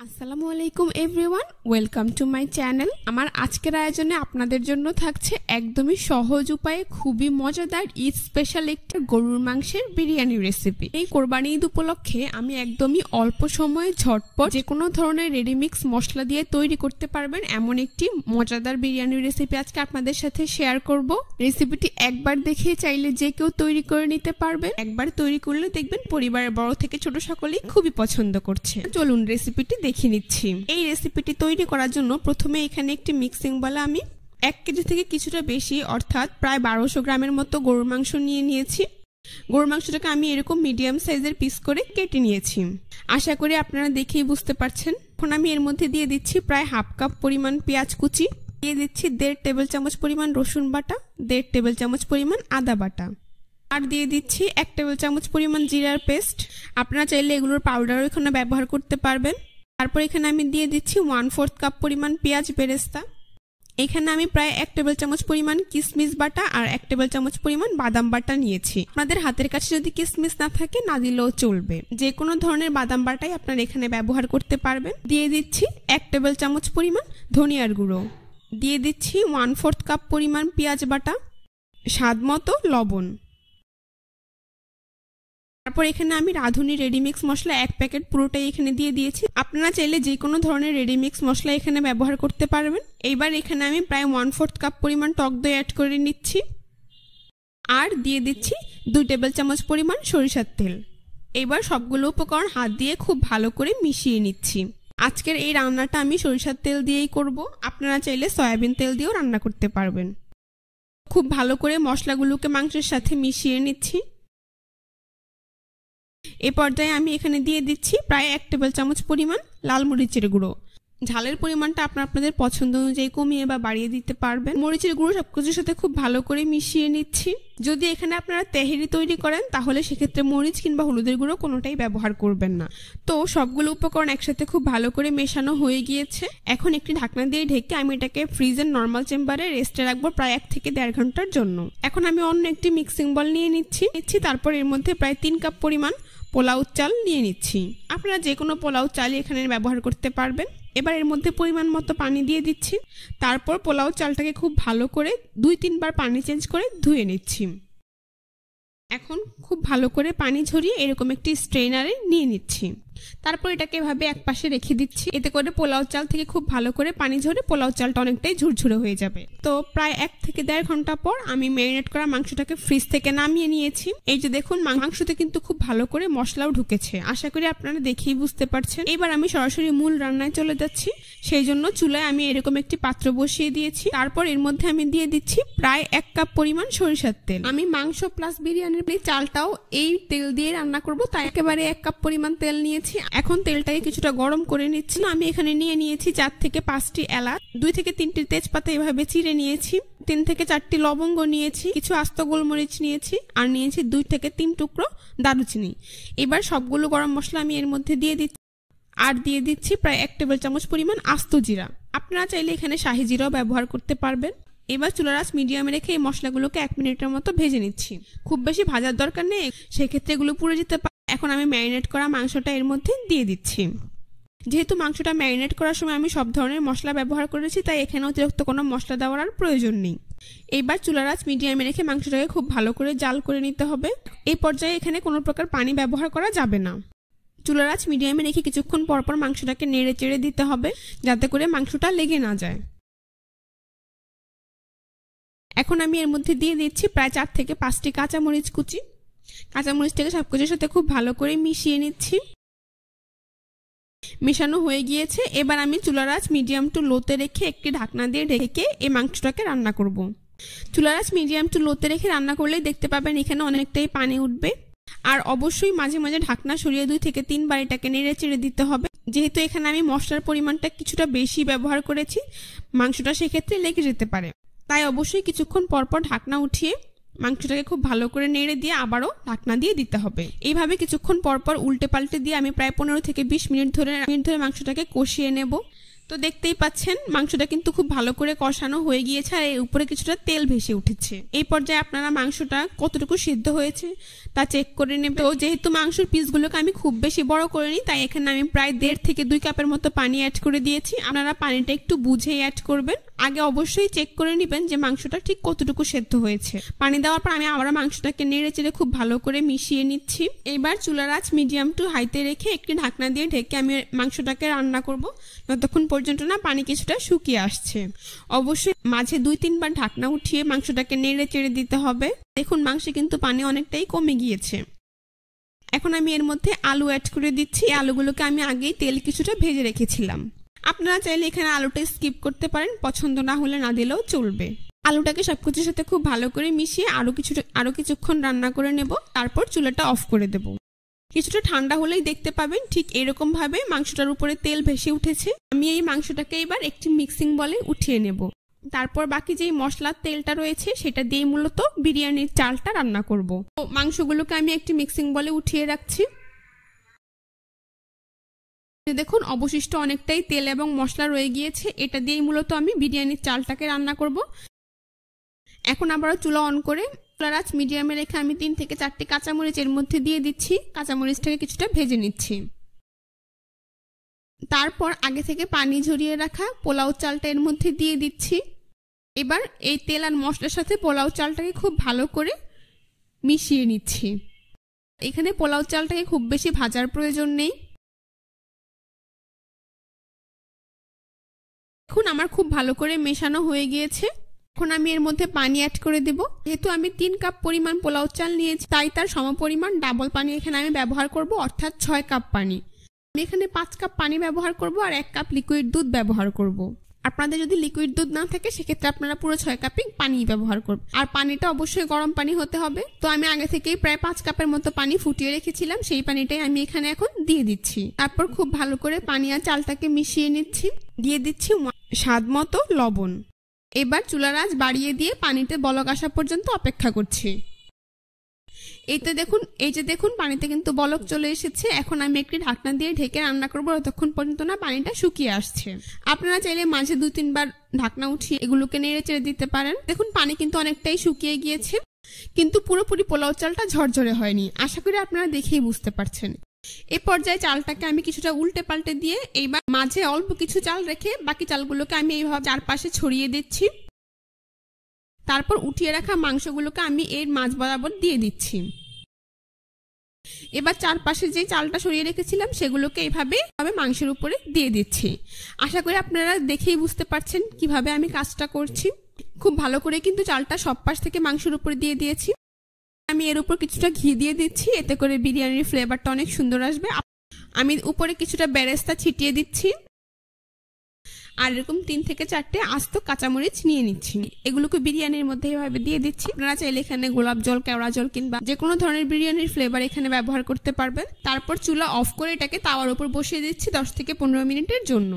আসসালামু আলাইকুম everyone, welcome to my channel. আমার আজকের আয়োজনে আপনাদের জন্য থাকছে একদমই সহজ উপায়ে খুবই মজাদার ঈদ স্পেশাল একটা গরুর মাংসের বিরিয়ানি রেসিপি। এই কোরবানি ঈদ উপলক্ষে আমি একদমই অল্প সময়ে ঝটপট যে কোনো ধরনের রেডিমিক্স মশলা দিয়ে তৈরি করতে পারবেন এমন একটি মজাদার বিরিয়ানি রেসিপি আজকে আপনাদের সাথে শেয়ার করব। রেসিপিটি একবার দেখে চাইলে যে কেউ তৈরি করে নিতে পারবেন। একবার তৈরি করলে দেখবেন পরিবারের বড় থেকে ছোট সকলেই খুবই পছন্দ করছে। চলুন রেসিপিটি দেখে নিচ্ছি। এই রেসিপিটি তৈরি করার জন্য প্রথমে এখানে একটি মিক্সিং বলে আমি 1 কেজি থেকে কিছুটা বেশি অর্থাৎ প্রায় 1200 গ্রামের মতো গরুর মাংস নিয়েছি। গরুর মাংসটাকে আমি এরকম মিডিয়াম সাইজের পিস করে কেটে নিয়েছি। আশা করি আপনারা দেখেই বুঝতে পারছেন। এখন আমি এর মধ্যে দিয়ে দিচ্ছি প্রায় হাফ কাপ পরিমাণ পেঁয়াজ কুচি, দিয়ে দিচ্ছি 1.5 টেবিল চামচ পরিমাণ রসুন বাটা, 1.5 টেবিল চামচ পরিমাণ আদা বাটা, আর দিয়ে দিচ্ছি 1 টেবিল চামচ পরিমাণ জিরার পেস্ট। আপনারা চাইলে এগুলোর পাউডারও এখানে ব্যবহার করতে পারবেন। তারপর এখানে আমি দিয়ে দিচ্ছি 1/4 কাপ পরিমাণ পেঁয়াজ বেরেস্তা। এখানে আমি প্রায় 1 টেবিল চামচ পরিমাণ কিশমিশ বাটা আর 1 টেবিল চামচ পরিমাণ বাদাম বাটা নিয়েছি। আপনাদের হাতের কাছে যদি কিশমিশ না থাকে না দিলেও চলবে, যে কোনো ধরনের বাদাম বাটাই আপনারা এখানে ব্যবহার করতে পারবেন। দিয়ে দিচ্ছি 1 টেবিল চামচ পরিমাণ ধনিয়ার গুঁড়ো, দিয়ে দিচ্ছি 1/4 কাপ পরিমাণ পেঁয়াজ বাটা, স্বাদ মতো লবণ। তারপর এখানে আমি রাঁধুনি রেডিমিক্স মশলা 1 প্যাকেট পুরোটাই এখানে দিয়ে দিয়েছি। আপনারা চাইলে যে কোনো ধরনের রেডিমিক্স মশলা এখানে ব্যবহার করতে পারবেন। এইবার এখানে আমি প্রায় 1/4 কাপ পরিমাণ টক দই অ্যাড করে নিচ্ছি, আর দিয়ে দিচ্ছি 2 টেবিল চামচ পরিমাণ সরিষার তেল। এবার সবগুলো উপকরণ হাত দিয়ে খুব ভালো করে মিশিয়ে নিচ্ছি। আজকের এই রান্নাটা আমি সরিষার তেল দিয়েই করব। আপনারা চাইলে সয়াবিন তেল দিয়েও রান্না করতে পারবেন। খুব ভালো করে মশলাগুলোকে মাংসের সাথে মিশিয়ে নিচ্ছি। এ পর্যায়ে আমি এখানে দিয়ে দিচ্ছি প্রায় 1 টেবিল চামচ পরিমাণ লাল মরিচের গুঁড়ো। ঝালের পরিমাণটা আপনাদের পছন্দ অনুযায়ী কমিয়ে বা বাড়িয়ে দিতে পারবেন। মরিচের গুঁড়ো সবকিছুর সাথে খুব ভালো করে মিশিয়ে নিচ্ছি। যদি এখানে আপনারা তেহেরি তৈরি করেন তাহলে সেক্ষেত্রে মরিচ কিংবা হলুদের গুঁড়ো কোনোটাই ব্যবহার করবেন না। তো সবগুলো উপকরণ একসাথে খুব ভালো করে মেশানো হয়ে গিয়েছে। এখন একটি ঢাকনা দিয়ে ঢেকে আমি এটাকে ফ্রিজের নর্মাল চেম্বারে রেস্টে রাখবো প্রায় 1 থেকে 1.5 ঘন্টার জন্য। এখন আমি অন্য একটি মিক্সিং বল নিয়ে নিচ্ছি। তারপর এর মধ্যে প্রায় 3 কাপ পরিমাণ পোলাও চাল নিয়ে নিচ্ছি। আপনারা যে কোনো পোলাও চাল এখানে ব্যবহার করতে পারবেন। এবার এর মধ্যে পরিমাণ মতো পানি দিয়ে দিচ্ছি। তারপর পোলাও চালটাকে খুব ভালো করে 2-3 বার পানি চেঞ্জ করে ধুয়ে নিচ্ছি। এখন খুব ভালো করে পানি ঝরিয়ে এরকম একটি স্ট্রেনারে নিয়ে নিচ্ছি। তারপর এটাকে এভাবে একপাশে রেখে দিচ্ছি। এতে করে পোলাও চাল থেকে খুব ভালো করে পানি ঝরে পোলাও চালটা অনেকটাই ঝুরঝুরে হয়ে যাবে। তো প্রায় 1 থেকে 1.5 ঘন্টা পর আমি ম্যারিনেট করা মাংসটাকে ফ্রিজ থেকে নামিয়ে নিয়েছি। এই যে দেখুন মাংসতে কিন্তু খুব ভালো করে মশলাও ঢুকেছে। আশা করি আপনারা দেখেই বুঝতে পারছেন। এবার আমি সরাসরি মূল রান্নায় চলে যাচ্ছি। সেই জন্য চুলায় আমি এরকম একটি পাত্র বসিয়ে দিয়েছি। তারপর এর মধ্যে আমি দিয়ে দিচ্ছি প্রায় 1 কাপ পরিমাণ সরিষার তেল। আমি মাংস প্লাস বিরিয়ানির চালটাও এই তেল দিয়ে রান্না করব, তাই একেবারে 1 কাপ পরিমাণ তেল নিয়েছি। এখন তেলটাকে কিছুটা গরম করে নিচ্ছি। আমি এখানে নিয়ে নিয়েছি 4 থেকে 5টি এলাচ, 2 থেকে 3টি তেজপাতা এভাবে চিড়ে নিয়েছি, 3 থেকে 4টি লবঙ্গ নিয়েছি, কিছু আস্ত গোলমরিচ নিয়েছি, আর নিয়েছি 2 থেকে 3 টুকরো দারুচিনি। এবার সবগুলো গরম মশলা আমি এর মধ্যে দিয়ে দিচ্ছি, আর দিয়ে দিচ্ছি প্রায় 1 টেবিল চামচ পরিমাণ আস্ত জিরা। আপনারা চাইলে এখানে শাহি জিরাও ব্যবহার করতে পারবেন। এবার চুলার আঁচ মিডিয়ামে রেখে এই মশলাগুলোকে 1 মিনিটের মতো ভেজে নিচ্ছি। খুব বেশি ভাজার দরকার নেই, সেক্ষেত্রে এগুলো পুড়ে যেতে পারে। এখন আমি ম্যারিনেট করা মাংসটা এর মধ্যে দিয়ে দিচ্ছি। যেহেতু মাংসটা ম্যারিনেট করার সময় আমি সব ধরনের মশলা ব্যবহার করেছি, তাই এখানে অতিরিক্ত কোনো মশলা দেওয়ার আর প্রয়োজন নেই। এইবার চুলার আঁচ মিডিয়ামে রেখে মাংসটাকে খুব ভালো করে জাল করে নিতে হবে। এই পর্যায়ে এখানে কোনো প্রকার পানি ব্যবহার করা যাবে না। চুলার আঁচ মিডিয়ামে রেখে কিছুক্ষণ পরপর মাংসটাকে নেড়ে চেড়ে দিতে হবে, যাতে করে মাংসটা লেগে না যায়। এখন আমি এর মধ্যে দিয়ে দিচ্ছি প্রায় 4 থেকে 5টি কাঁচামরিচ কুচি। কাঁচামরিচটাকে সবকিছুর সাথে খুব ভালো করে মিশিয়ে নিচ্ছি। মেশানো হয়ে গিয়েছে। এবার আমি চুলার আঁচ মিডিয়াম টু লোতে রেখে একটি ঢাকনা দিয়ে ঢেকে এই মাংসটাকে রান্না করব। চুলার আঁচ মিডিয়াম টু লোতে রেখে রান্না করলেই দেখতে পাবেন এখানে অনেকটাই পানি উঠবে। আর অবশ্যই মাঝে মাঝে ঢাকনা সরিয়ে 2 থেকে 3 বার এটাকে নেড়ে চেড়ে দিতে হবে। যেহেতু এখানে আমি মশলার পরিমাণটা কিছুটা বেশি ব্যবহার করেছি, মাংসটা সেক্ষেত্রে লেগে যেতে পারে। তাই অবশ্যই কিছুক্ষণ পরপর ঢাকনা উঠিয়ে মাংসটাকে খুব ভালো করে নেড়ে দিয়ে আবারও ঢাকনা দিয়ে দিতে হবে। এইভাবে কিছুক্ষণ পরপর উল্টে পাল্টে দিয়ে আমি প্রায় 15 থেকে 20 মিনিট ধরে মাংসটাকে কষিয়ে নেব। তো দেখতেই পাচ্ছেন মাংসটা কিন্তু খুব ভালো করে কষানো হয়ে গিয়েছে আর এর উপরে কিছুটা তেল ভেসে উঠেছে। এই পর্যায়ে আপনারা মাংসটা কতটুকু সিদ্ধ হয়েছে তা চেক করে নেবেন। তো যেহেতু মাংসের পিসগুলোকে আমি খুব বেশি বড় করিনি, তাই এখানে আমি প্রায় 1.5 থেকে 2 কাপের মতো পানি অ্যাড করে দিয়েছি। আপনারা পানিটা একটু বুঝেই অ্যাড করবেন। আগে অবশ্যই চেক করে নেবেন যে মাংসটা ঠিক কতটুকু সেদ্ধ হয়েছে। পানি দেওয়ার পর আমি আবার মাংসটাকে নেড়ে চেড়ে খুব ভালো করে মিশিয়ে নিচ্ছি। এবার চুলার আঁচ মিডিয়াম টু হাইতে রেখে একটি ঢাকনা দিয়ে ঢেকে আমি মাংসটাকে রান্না করব যতক্ষণ পর্যন্ত না পানি কিছুটা শুকিয়ে আসছে। অবশ্যই মাঝে 2-3 বার ঢাকনা উঠিয়ে মাংসটাকে নেড়ে চেড়ে দিতে হবে। দেখুন মাংসে কিন্তু পানি অনেকটাই কমে গিয়েছে। এখন আমি এর মধ্যে আলু অ্যাড করে দিচ্ছি। এই আলুগুলোকে আমি আগেই তেল কিছুটা ভেজে রেখেছিলাম। আপনারা চাইলে এখানে আলুটা স্কিপ করতে পারেন, পছন্দ না হলে না দিলেও চলবে। আলুটাকে সবকিছুর সাথে খুব ভালো করে মিশিয়ে আরো কিছুক্ষণ রান্না করে নেব, তারপর চুলাটা অফ করে দেব। কিছুটা ঠান্ডা হলেই দেখতে পাবেন ঠিক এরকম ভাবে মাংসটার উপরে তেল ভেসে উঠেছে। আমি এই মাংসটাকে এবার একটি মিক্সিং বলে উঠিয়ে নেব। তারপর বাকি যেই মশলার তেলটা রয়েছে সেটা দিয়ে মূলত বিরিয়ানির চালটা রান্না করব। তো মাংসগুলোকে আমি একটি মিক্সিং বলে উঠিয়ে রাখছি। দেখুন অবশিষ্ট অনেকটাই তেল এবং মশলা রয়ে গিয়েছে। এটা দিয়েই মূলত আমি বিরিয়ানির চালটাকে রান্না করব। এখন আবারও চুলা অন করে চুলার আঁচ মিডিয়ামে রেখে আমি 3 থেকে 4টি কাঁচামরিচ এর মধ্যে দিয়ে দিচ্ছি। কাঁচামরিচটাকে কিছুটা ভেজে নিচ্ছি। তারপর আগে থেকে পানি ঝরিয়ে রাখা পোলাও চালটা এর মধ্যে দিয়ে দিচ্ছি। এবার এই তেল আর মশলার সাথে পোলাও চালটাকে খুব ভালো করে মিশিয়ে নিচ্ছি। এখানে পোলাও চালটাকে খুব বেশি ভাজার প্রয়োজন নেই। এখন আমার খুব ভালো করে মেশানো হয়ে গিয়েছে। এখন আমি এর মধ্যে পানি অ্যাড করে দেব। যেহেতু আমি 3 কাপ পরিমাণ পোলাও চাল নিয়েছি, তাই তার সমপরিমাণ ডাবল পানি এখানে আমি ব্যবহার করব, অর্থাৎ 6 কাপ পানি। আমি এখানে 5 কাপ পানি ব্যবহার করব আর 1 কাপ লিকুইড দুধ ব্যবহার করব। আপনাদের যদি লিকুইড দুধ না থাকে সেক্ষেত্রে আপনারা পুরো 6 কাপই পানি ব্যবহার করবেন। আর পানিটা অবশ্যই গরম পানি হতে হবে। তো আমি আগে থেকেই প্রায় 5 কাপের মতো পানি ফুটিয়ে রেখেছিলাম, সেই পানিটাই আমি এখানে এখন দিয়ে দিচ্ছি। তারপর খুব ভালো করে পানি আর চালটাকে মিশিয়ে নিচ্ছি। দিয়ে দিচ্ছি স্বাদ মতো লবণ। এবার চুলার আঁচ বাড়িয়ে দিয়ে পানিতে বলক আসা পর্যন্ত অপেক্ষা করছি। এই যে দেখুন পানিতে কিন্তু বলক চলে এসেছে। এখন আমি একটি ঢাকনা দিয়ে ঢেকে রান্না করবো ততক্ষণ পর্যন্ত না পানিটা শুকিয়ে আসছে। আপনারা চাইলে মাঝে 2-3 বার ঢাকনা উঠিয়ে এগুলোকে নেড়ে চেড়ে দিতে পারেন। দেখুন পানি কিন্তু অনেকটাই শুকিয়ে গিয়েছে, কিন্তু পুরোপুরি পোলাও চালটা ঝরঝরে হয়নি। আশা করি আপনারা দেখেই বুঝতে পারছেন। এই পর্যায়ে চালটাকে আমি কিছুটা উল্টে পাল্টে দিয়ে এইবার মাঝে অল্প কিছু চাল রেখে বাকি চালগুলোকে আমি এইভাবে চারপাশে ছড়িয়ে দিচ্ছি। তারপর উঠিয়ে রাখা মাংসগুলোকে আমি এর মাঝ বরাবর দিয়ে দিচ্ছি। এবার চারপাশে যে চালটা সরিয়ে রেখেছিলাম সেগুলোকে এইভাবে মাংসের উপরে দিয়ে দিচ্ছি। আশা করি আপনারা দেখেই বুঝতে পারছেন কিভাবে আমি কাজটা করছি। খুব ভালো করে কিন্তু চালটা সব পাশ থেকে মাংসের উপরে দিয়ে দিয়েছি। আমি এর উপর কিছুটা ঘি দিয়ে দিচ্ছি, এতে করে বিরিয়ানির ফ্লেভারটা অনেক সুন্দর আসবে। আমি উপরে কিছুটা বেরেস্তা ছিটিয়ে দিচ্ছি আর এরকম 3 থেকে 4টে আস্ত কাঁচামরিচ নিয়ে নিচ্ছি। এগুলোকে বিরিয়ানির মধ্যে এভাবে দিয়ে দিচ্ছি। আপনারা চাইলে এখানে গোলাপ জল, কেওড়া জল কিংবা যে কোনো ধরনের বিরিয়ানির ফ্লেভার এখানে ব্যবহার করতে পারবেন। তারপর চুলা অফ করে এটাকে তাওয়ার উপর বসিয়ে দিচ্ছি 10 থেকে 15 মিনিটের জন্য।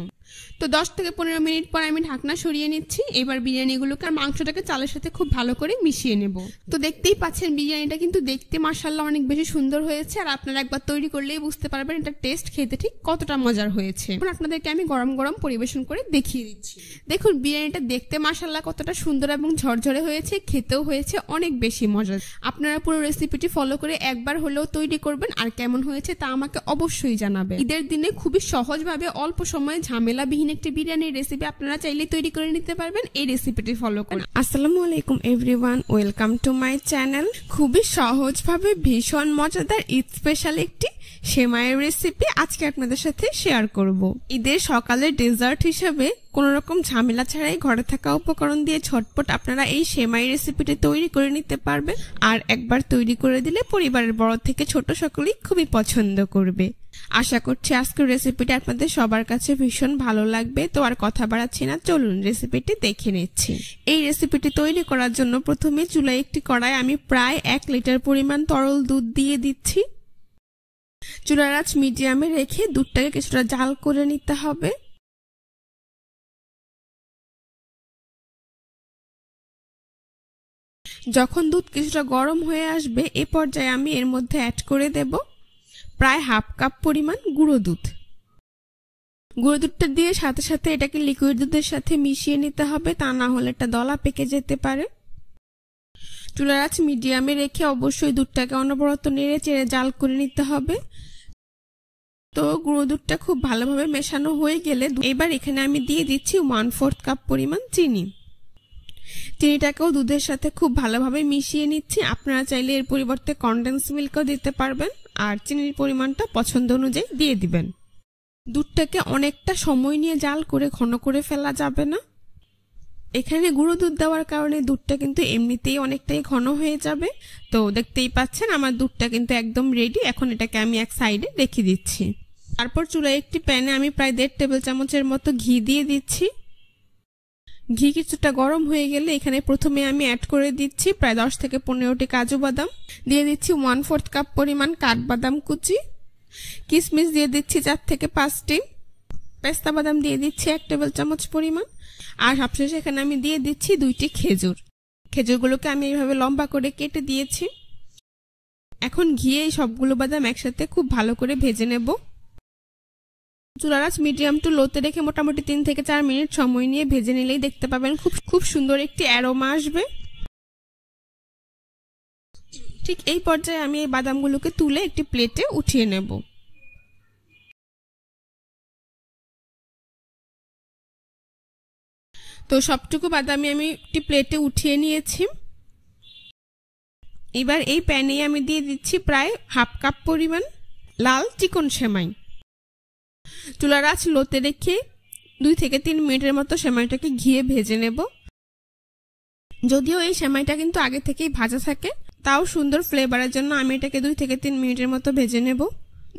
তো 10 থেকে 15 মিনিট পর আমি ঢাকনা সরিয়ে নিচ্ছি। এবার বিরিয়ানিগুলোকে আর মাংসটাকে চালের সাথে খুব ভালো করে মিশিয়ে নেব। তো দেখতেই পাচ্ছেন বিরিয়ানিটা কিন্তু দেখতে মাশাআল্লাহ অনেক বেশি সুন্দর হয়েছে। আর আপনারা একবার তৈরি করলেই বুঝতে পারবেন এটা টেস্ট খেতে ঠিক কতটা মজার হয়েছে। এখন আপনাদেরকে আমি গরম গরম পরিবেশন করে দেখিয়ে দিচ্ছি। দেখুন বিরিয়ানিটা দেখতে মাশাআল্লাহ কতটা সুন্দর এবং ঝরঝরে হয়েছে, খেতেও হয়েছে অনেক বেশি মজার। আপনারা পুরো রেসিপিটি ফলো করে একবার হলেও তৈরি করবেন আর কেমন হয়েছে তা আমাকে অবশ্যই জানাবেন। ঈদের দিনে খুবই সহজভাবে অল্প সময়ে ঝামেলাবিহীন একটি বিরিয়ানির রেসিপি আপনারা চাইলে তৈরি করে নিতে পারবেন এই রেসিপিটি ফলো করে। আসসালামু আলাইকুম everyone, welcome to my channel. খুবই সহজভাবে ভীষণ মজাদার ঈদ স্পেশাল একটি সেমাইয়ের রেসিপি আজকে আপনাদের সাথে শেয়ার করব। ঈদের সকালের ডেজার্ট হিসেবে কোন রকম ঝামেলা ছাড়াই ঘরে থাকা উপকরণ দিয়ে ঝটপট আপনারা এই সেমাই রেসিপিটি তৈরি করে নিতে পারবেন। আর একবার তৈরি করে দিলে পরিবারের বড় থেকে ছোট সকলেই খুবই পছন্দ করবে। আশা করছি আজকের রেসিপিটি আপনাদের সবার কাছে ভীষণ ভালো লাগবে। তো আর কথা বাড়াচ্ছি না, চলুন রেসিপিটি দেখে নিচ্ছি। এই রেসিপিটি তৈরি করার জন্য প্রথমে চুলায় একটি কড়াই আমি প্রায় 1 লিটার পরিমাণ তরল দুধ দিয়ে দিচ্ছি। চুলার আঁচ মিডিয়ামে রেখে দুধটাকে কিছুটা জাল করে নিতে হবে। যখন দুধ কিছুটা গরম হয়ে আসবে এ পর্যায়ে আমি এর মধ্যে অ্যাড করে দেব প্রায় 1/2 কাপ পরিমাণ গুঁড়ো দুধ। গুঁড়ো দুধটা দিয়ে সাথে সাথে এটাকে লিকুইড দুধের সাথে মিশিয়ে নিতে হবে, তা না হলে এটা দলা পেকে যেতে পারে। চুলার আঁচ মিডিয়ামে রেখে অবশ্যই দুধটাকে অনবরত নেড়ে চেড়ে জাল করে নিতে হবে। তো গুঁড়ো দুধটা খুব ভালোভাবে মেশানো হয়ে গেলে এবার এখানে আমি দিয়ে দিচ্ছি 1/4 কাপ পরিমাণ চিনি। চিনিটাকেও দুধের সাথে খুব ভালোভাবে মিশিয়ে নিচ্ছি। আপনারা চাইলে এর পরিবর্তে কনডেন্স মিল্কও দিতে পারবেন, আর চিনির পরিমাণটা পছন্দ অনুযায়ী দিয়ে দিবেন। দুধটাকে অনেকটা সময় নিয়ে জাল করে ঘন করে ফেলা যাবে না। এখানে গুঁড়ো দুধ দেওয়ার কারণে দুধটা কিন্তু এমনিতেই অনেকটাই ঘন হয়ে যাবে। তো দেখতেই পাচ্ছেন আমার দুধটা কিন্তু একদম রেডি। এখন এটাকে আমি এক সাইডে রেখে দিচ্ছি। তারপর চুলায় একটি প্যানে আমি প্রায় 1.5 টেবিল চামচের মতো ঘি দিয়ে দিচ্ছি। ঘি কিছুটা গরম হয়ে গেলে এখানে প্রথমে আমি অ্যাড করে দিচ্ছি প্রায় 10 থেকে 15টি কাজু বাদাম, দিয়ে দিচ্ছি 1/4 কাপ পরিমাণ কাঠবাদাম কুচি, কিশমিশ দিয়ে দিচ্ছি 4 থেকে 5টি, পেস্তা বাদাম দিয়ে দিচ্ছি 1 টেবিল চামচ পরিমাণ, আর সবশেষে এখানে আমি দিয়ে দিচ্ছি 2টি খেজুর। খেজুরগুলোকে আমি এইভাবে লম্বা করে কেটে দিয়েছি। এখন ঘিয়ে এই সবগুলো বাদাম একসাথে খুব ভালো করে ভেজে নেব। চুলার আঁচ মিডিয়াম টু লোতে রেখে মোটামুটি 3 থেকে 4 মিনিট সময় নিয়ে ভেজে নিলেই দেখতে পাবেন খুব সুন্দর একটি অ্যারোমা আসবে। ঠিক এই পর্যায়ে আমি এই বাদামগুলোকে তুলে একটি প্লেটে উঠিয়ে নেব। তো সবটুকু বাদামি আমি একটি প্লেটে উঠিয়ে নিয়েছি। এবার এই প্যানে আমি দিয়ে দিচ্ছি প্রায় 1/2 কাপ পরিমাণ লাল চিকন সেমাই। চুলার আঁচ লোতে রেখে 2 থেকে 3 মিনিটের মতো সেমাইটাকে ঘিয়ে ভেজে নেব। যদিও এই সেমাইটা কিন্তু আগে থেকেই ভাজা থাকে, তাও সুন্দর ফ্লেভারের জন্য আমি এটাকে 2 থেকে 3 মিনিটের মতো ভেজে নেব।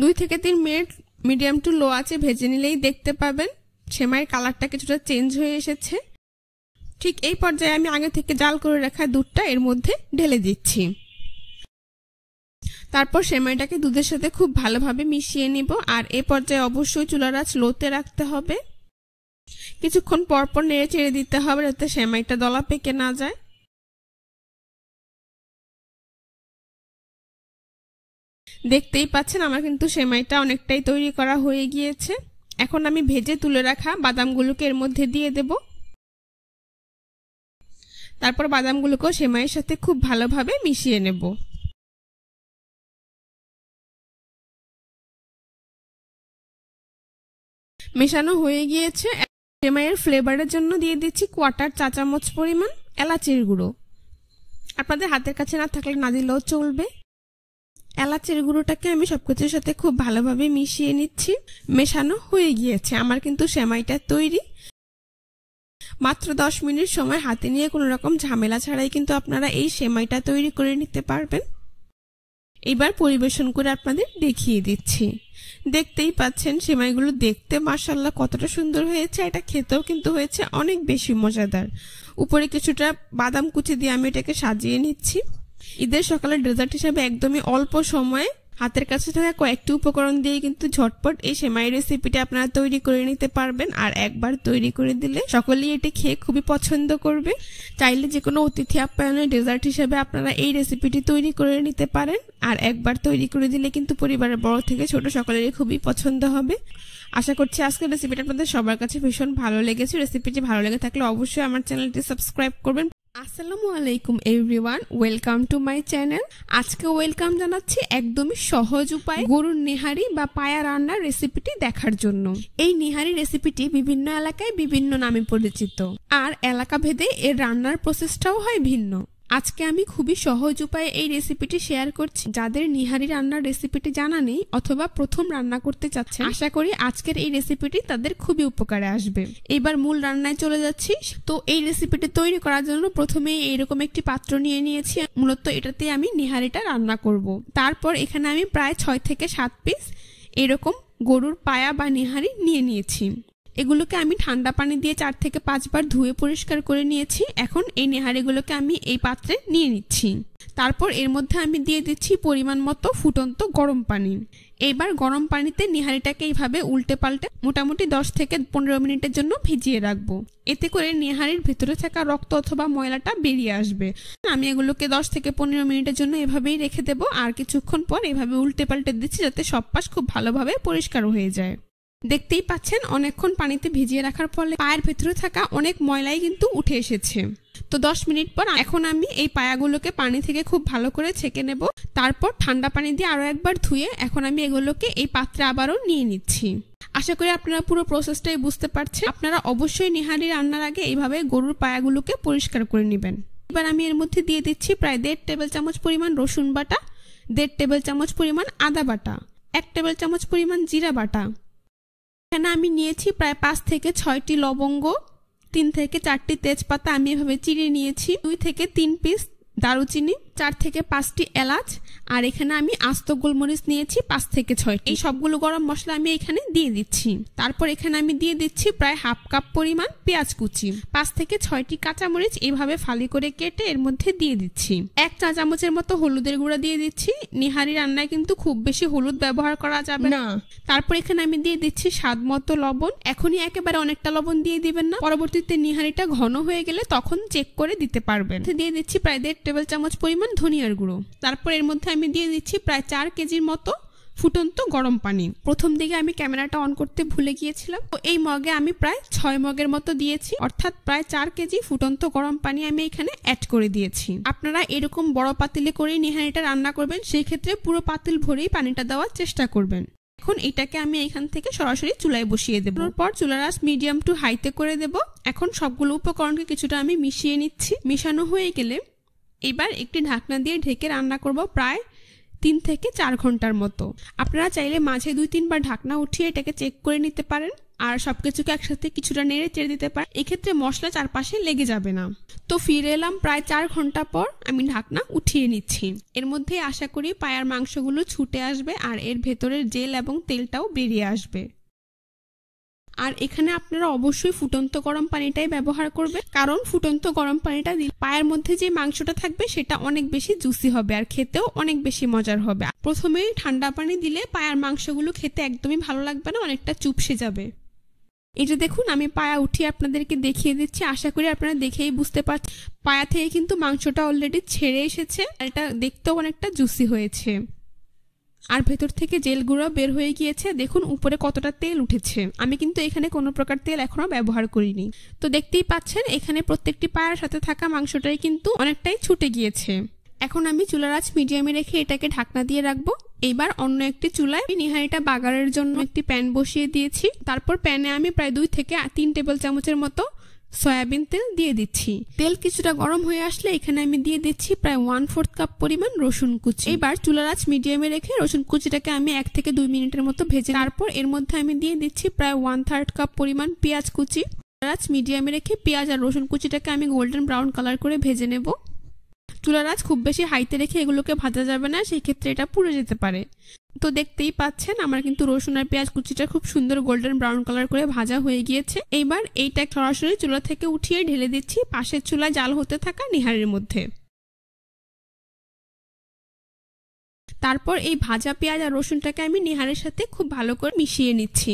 2 থেকে 3 মিনিট মিডিয়াম টু লো আঁচে ভেজে নিলেই দেখতে পাবেন সেমাইয়ের কালারটা কিছুটা চেঞ্জ হয়ে এসেছে। ঠিক এই পর্যায়ে আমি আগে থেকে জাল করে রাখা দুধটা এর মধ্যে ঢেলে দিচ্ছি। তারপর সেমাইটাকে দুধের সাথে খুব ভালোভাবে মিশিয়ে নিব, আর এ পর্যায়ে অবশ্যই চুলার আঁচ লোতে রাখতে হবে। কিছুক্ষণ পরপর নেড়ে চেড়ে দিতে হবে যাতে সেমাইটা দলা পেকে না যায়। দেখতেই পাচ্ছেন আমার কিন্তু সেমাইটা অনেকটাই তৈরি করা হয়ে গিয়েছে। এখন আমি ভেজে তুলে রাখা বাদামগুলোকে এর মধ্যে দিয়ে দেব। তারপর বাদামগুলোকেও সেমাইয়ের সাথে খুব ভালোভাবে মিশিয়ে নেব। মেশানো হয়ে গিয়েছে। সেমাইয়ের ফ্লেভারের জন্য দিয়ে দিচ্ছি 1/4 চা চামচ পরিমাণ এলাচের গুঁড়ো। আপনাদের হাতের কাছে না থাকলে না দিলেও চলবে। এলাচের গুঁড়োটাকে আমি সবকিছুর সাথে খুব ভালোভাবে মিশিয়ে নিচ্ছি। মেশানো হয়ে গিয়েছে। আমার কিন্তু সেমাইটা তৈরি। মাত্র 10 মিনিট সময় হাতে নিয়ে কোনো রকম ঝামেলা ছাড়াই কিন্তু আপনারা এই সেমাইটা তৈরি করে নিতে পারবেন। এবার পরিবেশন করে আপনাদের দেখিয়ে দিচ্ছি। দেখতেই পাচ্ছেন সেমাইগুলো দেখতে মাশাআল্লাহ কতটা সুন্দর হয়েছে, এটা খেতেও কিন্তু হয়েছে অনেক বেশি মজাদার। উপরে কিছুটা বাদাম কুচি দিয়ে আমি এটাকে সাজিয়ে নিচ্ছি। ঈদের সকালে ডেজার্ট হিসেবে একদমই অল্প সময়ে হাতের কাছে থাকা কয়েকটি উপকরণ দিয়ে কিন্তু ঝটপট এই সেমাই রেসিপিটা আপনারা তৈরি করে নিতে পারবেন। আর একবার তৈরি করে দিলে সকলেই এটি খেয়ে খুবই পছন্দ করবে। চাইলে যে কোনো অতিথি আপ্যায়নের ডেজার্ট হিসেবে আপনারা এই রেসিপিটি তৈরি করে নিতে পারেন। আর একবার তৈরি করে দিলে কিন্তু পরিবারের বড় থেকে ছোট সকলেরই খুবই পছন্দ হবে। আশা করছি আজকের রেসিপিটা আপনাদের সবার কাছে ভীষণ ভালো লেগেছে। রেসিপিটি ভালো লেগে থাকলে অবশ্যই আমার চ্যানেলটি সাবস্ক্রাইব করবেন। আসসালামু আলাইকুম everyone, welcome to my channel. আজকে ওয়েলকাম জানাচ্ছি একদমই সহজ উপায়ে গরুর নেহারি বা পায়া রান্নার রেসিপিটি দেখার জন্য। এই নেহারি রেসিপিটি বিভিন্ন এলাকায় বিভিন্ন নামে পরিচিত, আর এলাকা ভেদে এর রান্নার প্রসেসটাও হয় ভিন্ন। আজকে আমি খুবই সহজ উপায়ে এই রেসিপিটি শেয়ার করছি। যাদের নিহারি রান্নার রেসিপিটি জানা নেই অথবা প্রথম রান্না করতে চাচ্ছেন, আশা করি আজকের এই রেসিপিটি তাদের খুবই উপকারে আসবে। এবার মূল রান্নায় চলে যাচ্ছি। তো এই রেসিপিটি তৈরি করার জন্য প্রথমেই এইরকম একটি পাত্র নিয়ে নিয়েছি। মূলত এটাতে আমি নিহারিটা রান্না করব। তারপর এখানে আমি প্রায় 6 থেকে 7 পিস এরকম গরুর পায়া বা নিহারি নিয়ে নিয়েছি। এগুলোকে আমি ঠান্ডা পানি দিয়ে 4 থেকে 5 বার ধুয়ে পরিষ্কার করে নিয়েছি। এখন এই নেহারিগুলোকে আমি এই পাত্রে নিয়ে নিচ্ছি। তারপর এর মধ্যে আমি দিয়ে দিচ্ছি পরিমাণ মতো ফুটন্ত গরম পানি। এবার গরম পানিতে নেহারিটাকে এইভাবে উল্টে পাল্টে মোটামুটি 10 থেকে 15 মিনিটের জন্য ভিজিয়ে রাখবো। এতে করে নেহারির ভেতরে থাকা রক্ত অথবা ময়লাটা বেরিয়ে আসবে। আমি এগুলোকে 10 থেকে 15 মিনিটের জন্য এভাবেই রেখে দেবো। আর কিছুক্ষণ পর এভাবে উল্টে পাল্টে দিচ্ছি যাতে সব পাশ খুব ভালোভাবে পরিষ্কার হয়ে যায়। দেখতেই পাচ্ছেন অনেকক্ষণ পানিতে ভিজিয়ে রাখার ফলে পায়ের ভেতরে থাকা অনেক ময়লাই কিন্তু উঠে এসেছে। তো 10 মিনিট পর এখন আমি এই পায়াগুলোকে পানি থেকে খুব ভালো করে ছেঁকে নেব। তারপর ঠান্ডা পানি দিয়ে আরো একবার ধুয়ে এখন আমি এগুলোকে এই পাত্রে আবারও নিয়ে নিচ্ছি। আশা করি আপনারা পুরো প্রসেসটাই বুঝতে পারছেন। আপনারা অবশ্যই নিহারি রান্নার আগে এইভাবে গরুর পায়াগুলোকে পরিষ্কার করে নেবেন। এবার আমি এর মধ্যে দিয়ে দিচ্ছি প্রায় 1.5 টেবিল চামচ পরিমাণ রসুন বাটা, 1.5 টেবিল চামচ পরিমাণ আদা বাটা, 1 টেবিল চামচ পরিমাণ জিরা বাটা। এখানে আমি নিয়েছি প্রায় 5 থেকে 6টি লবঙ্গ, 3 থেকে 4টি তেজপাতা আমি এভাবে চিড়ে নিয়েছি, 2 থেকে 3 পিস দারুচিনি, 4 থেকে 5টি এলাচ, আর এখানে আমি আস্ত গোলমরিচ নিয়েছি 5 থেকে 6টি। এই সবগুলো গরম মশলা আমি এখানে দিয়ে দিচ্ছি। তারপর এখানে আমি দিয়ে দিচ্ছি প্রায় হাফ কাপ পরিমাণ পেঁয়াজ কুচি, 5 থেকে 6টি কাঁচামরিচ এভাবে ফালি করে কেটে এর মধ্যে দিয়ে দিচ্ছি। 1 চা চামচের মতো হলুদের গুঁড়া দিয়ে দিচ্ছি। নিহারি রান্নায় কিন্তু খুব বেশি হলুদ ব্যবহার করা যাবে না। তারপর এখানে আমি দিয়ে দিচ্ছি স্বাদ মতো লবণ। এখনই একেবারে অনেকটা লবণ দিয়ে দিবেন না, পরবর্তীতে নিহারিটা ঘন হয়ে গেলে তখন চেক করে দিতে পারবেন। দিয়ে দিচ্ছি প্রায় 1.5 টেবিল চামচ পরিমাণ ধনিয়ার গুঁড়ো। তারপর এর মধ্যে আমি দিয়ে দিচ্ছি প্রায় 4 কেজির মতো ফুটন্ত গরম পানি। প্রথম দিকে আমি ক্যামেরাটা অন করতে ভুলে গিয়েছিলাম, তো এই মগে আমি প্রায় 6 মগের মতো দিয়েছি, অর্থাৎ প্রায় 4 কেজি ফুটন্ত গরম পানি আমি এখানে অ্যাড করে দিয়েছি। আপনারা এরকম বড় পাতিলে করে নিহারিটা রান্না করবেন, সেই ক্ষেত্রে পুরো পাতিল ভরেই পানিটা দেওয়ার চেষ্টা করবেন। এখন এটাকে আমি এখান থেকে সরাসরি চুলায় বসিয়ে দেব। তারপর চুলার আঁচ মিডিয়াম টু হাইতে করে দেব। এখন সবগুলো উপকরণকে কিছুটা আমি মিশিয়ে নিচ্ছি। মিশানো হয়ে গেলে এবার একটি ঢাকনা দিয়ে ঢেকে রান্না করব প্রায় 3 থেকে 4 ঘন্টার মতো। আপনারা চাইলে মাঝে 2-3 বার ঢাকনা উঠিয়ে এটাকে চেক করে নিতে পারেন, আর সবকিছুকে একসাথে কিছুটা নেড়ে চেড়ে দিতে পারেন। এক্ষেত্রে মশলা চারপাশে লেগে যাবে না। তো ফিরে এলাম প্রায় 4 ঘন্টা পর। আমি ঢাকনা উঠিয়ে নিচ্ছি। এর মধ্যে আশা করি পায়ার মাংসগুলো ছুটে আসবে আর এর ভেতরের জেল এবং তেলটাও বেরিয়ে আসবে। আর এখানে আপনারা অবশ্যই ফুটন্ত গরম পানিটাই ব্যবহার করবেন, কারণ ফুটন্ত গরম পানিটা দিলে পায়ের মধ্যে যে মাংসটা থাকবে সেটা অনেক বেশি জুসি হবে আর খেতেও অনেক বেশি মজার হবে। প্রথমেই ঠান্ডা পানি দিলে পায়ার মাংসগুলো খেতে একদমই ভালো লাগবে না, অনেকটা চুপসে যাবে। এই যে দেখুন আমি পায়া উঠিয়ে আপনাদেরকে দেখিয়ে দিচ্ছি। আশা করি আপনারা দেখেই বুঝতে পারছেন পায়া থেকে কিন্তু মাংসটা অলরেডি ছেড়ে এসেছে, আর এটা দেখতেও অনেকটা জুসি হয়েছে। আর ভেতর থেকে জেলগুলো বের হয়ে গিয়েছে। দেখুন উপরে কতটা তেল উঠেছে। আমি কিন্তু এখানে কোনো প্রকার তেল এখনো ব্যবহার করিনি। তো দেখতেই পাচ্ছেন এখানে প্রত্যেকটি পায়ের সাথে থাকা মাংসটাই কিন্তু অনেকটাই ছুটে গিয়েছে। এখন আমি চুলার আঁচ মিডিয়ামে রেখে এটাকে ঢাকনা দিয়ে রাখবো। এবার অন্য একটি চুলায় নিহারিটা বাগারের জন্য একটি প্যান বসিয়ে দিয়েছি। তারপর প্যানে আমি প্রায় 2 থেকে 3 টেবিল চামচের মতো সয়াবিন তেল দিয়ে দিচ্ছি। তেল কিছুটা গরম হয়ে আসলে এখানে আমি দিয়ে দিচ্ছি প্রায় 1/4 কাপ পরিমাণ রসুন কুচি। এবার চুলার আঁচ মিডিয়ামে রেখে রসুন কুচিটাকে আমি 1 থেকে 2 মিনিটের মতো ভেজে, তারপর এর মধ্যে আমি দিয়ে দিচ্ছি প্রায় 1/3 কাপ পরিমাণ পেঁয়াজ কুচি। চুলার আঁচ মিডিয়ামে রেখে পেঁয়াজ আর রসুন কুচিটাকে আমি গোল্ডেন ব্রাউন কালার করে ভেজে নেব। চুলার আঁচ খুব বেশি হাইতে রেখে এগুলোকে ভাজা যাবে না, সেই ক্ষেত্রে এটা পুড়ে যেতে পারে। তো দেখতেই পাচ্ছেন আমার কিন্তু রসুন আর পেঁয়াজ কুচিটা খুব সুন্দর গোল্ডেন ব্রাউন কালার করে ভাজা হয়ে গিয়েছে। এইবার এইটা সরাসরি চুলা থেকে উঠিয়ে ঢেলে দিচ্ছি পাশের চুলায় জাল হতে থাকা নিহারির মধ্যে। তারপর এই ভাজা পেঁয়াজ আর রসুনটাকে আমি নিহারের সাথে খুব ভালো করে মিশিয়ে নিচ্ছি।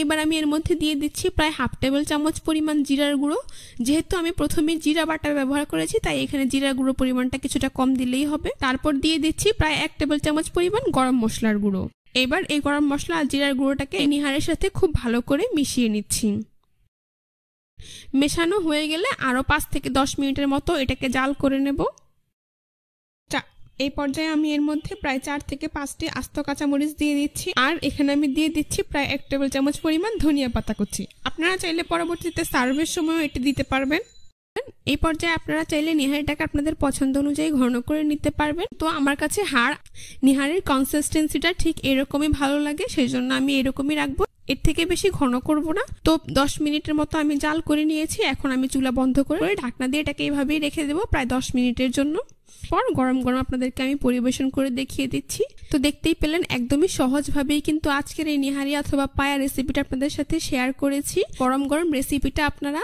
এবার আমি এর মধ্যে দিয়ে দিচ্ছি প্রায় 1/2 টেবিল চামচ পরিমাণ জিরার গুঁড়ো। যেহেতু আমি প্রথমে জিরা বাটা ব্যবহার করেছি তাই এখানে জিরার গুঁড়ো পরিমাণটা কিছুটা কম দিলেই হবে। তারপর দিয়ে দিচ্ছি প্রায় 1 টেবিল চামচ পরিমাণ গরম মশলার গুঁড়ো। এবার এই গরম মশলা আর জিরার গুঁড়োটাকে নিহারের সাথে খুব ভালো করে মিশিয়ে নিচ্ছি। মেশানো হয়ে গেলে আরো 5 থেকে 10 মিনিটের মতো এটাকে জাল করে নেব। এই পর্যায়ে আমি এর মধ্যে প্রায় 4 থেকে 5টি আস্ত কাঁচামরিচ দিয়ে দিচ্ছি, আর এখানে আমি দিয়ে দিচ্ছি প্রায় 1 টেবিল চামচ পরিমাণ ধনিয়া পাতা কুচি। আপনারা চাইলে পরবর্তীতে সার্ভের সময় এটি দিতে পারবেন। এই পর্যায়ে আপনারা চাইলে নিহারিটাকে আপনাদের পছন্দ অনুযায়ী ঘন করে নিতে পারবেন। তো আমার কাছে নিহারির কনসিস্টেন্সিটা ঠিক এরকমই ভালো লাগে, সেই জন্য আমি এরকমই রাখবো, এর থেকে বেশি ঘন করব না। তো 10 মিনিটের মতো আমি জাল করে নিয়েছি। এখন আমি চুলা বন্ধ করে ঢাকনা দিয়ে এটাকে এইভাবেই রেখে দেবো প্রায় 10 মিনিটের জন্য। পর গরম গরম আপনাদেরকে আমি পরিবেশন করে দেখিয়ে দিচ্ছি। তো দেখতেই পেলেন একদমই সহজভাবেই কিন্তু আজকের এই নিহারি অথবা পায়া রেসিপিটা আপনাদের সাথে শেয়ার করেছি। গরম গরম রেসিপিটা আপনারা